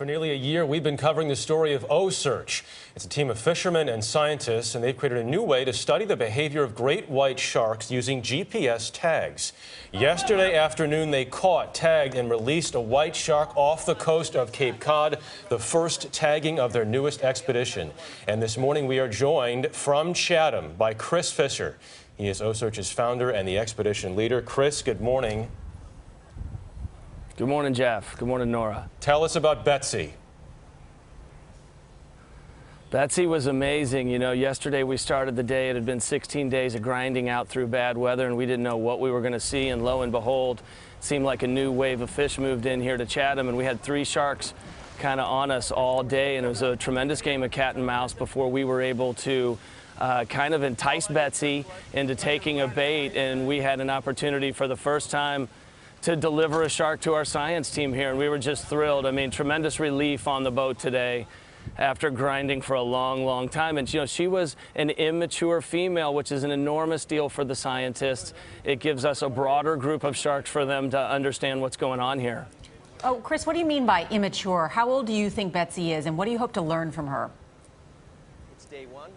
For nearly a year, we've been covering the story of OCEARCH. It's a team of fishermen and scientists, and they've created a new way to study the behavior of great white sharks using GPS tags. Yesterday afternoon, they caught, tagged, and released a white shark off the coast of Cape Cod, the first tagging of their newest expedition. And this morning, we are joined from Chatham by Chris Fisher. He is OCEARCH's founder and the expedition leader. Chris, good morning. Good morning, Jeff. Good morning, Nora. Tell us about Betsy. Betsy was amazing. You know, yesterday we started the day. It had been 16 days of grinding out through bad weather, and we didn't know what we were going to see. And lo and behold, it seemed like a new wave of fish moved in here to Chatham, and we had 3 sharks kind of on us all day. And it was a tremendous game of cat and mouse before we were able to kind of entice Betsy into taking a bait. And we had an opportunity for the first time to deliver a shark to our science team here, and we were just thrilled. I mean, tremendous relief on the boat today after grinding for a long, long time. And you know, she was an immature female, which is an enormous deal for the scientists. It gives us a broader group of sharks for them to understand what's going on here. Oh, Chris, what do you mean by immature? How old do you think Betsy is, and what do you hope to learn from her? It's day 1.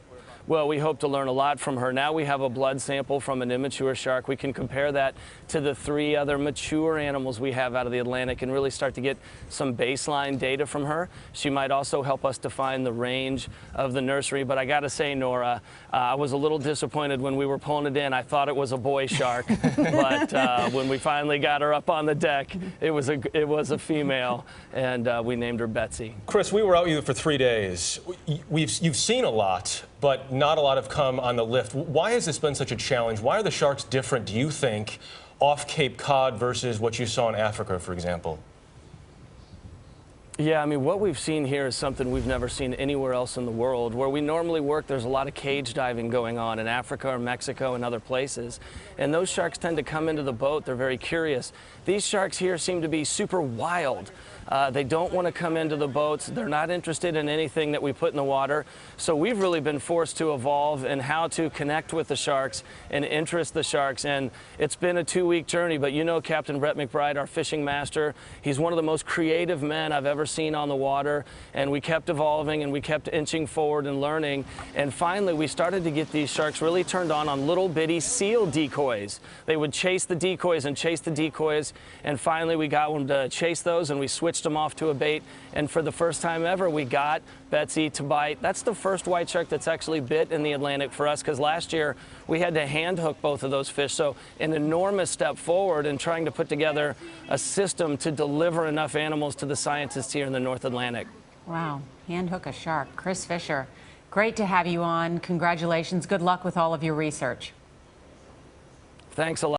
Well, we hope to learn a lot from her. Now we have a blood sample from an immature shark. We can compare that to the 3 other mature animals we have out of the Atlantic and really start to get some baseline data from her. She might also help us define the range of the nursery. But I got to say, Nora, I was a little disappointed when we were pulling it in. I thought it was a boy shark, but when we finally got her up on the deck, it was a female, and we named her Betsy. Chris, we were out with you for 3 days. You've seen a lot, but not a lot have come on the lift. Why has this been such a challenge? Why are the sharks different, do you think, off Cape Cod versus what you saw in Africa, for example? Yeah, I mean, what we've seen here is something we've never seen anywhere else in the world. Where we normally work, there's a lot of cage diving going on in Africa or Mexico and other places. And those sharks tend to come into the boat. They're very curious. These sharks here seem to be super wild. They don't want to come into the boats. They're not interested in anything that we put in the water. So we've really been forced to evolve in how to connect with the sharks and interest the sharks. And it's been a 2-week journey. But you know Captain Brett McBride, our fishing master, he's one of the most creative men I've ever seen on the water. And we kept evolving and we kept inching forward and learning. And finally, we started to get these sharks really turned on little bitty seal decoys. They would chase the decoys and chase the decoys. And finally, we got them to chase those, and we switched them off to a bait. And for the first time ever, we got Betsy to bite. That's the first white shark that's actually bit in the Atlantic for us, because last year we had to hand hook both of those fish. So an enormous step forward in trying to put together a system to deliver enough animals to the scientists here in the North Atlantic. Wow, hand hook a shark. Chris Fisher, great to have you on. Congratulations. Good luck with all of your research. Thanks a lot.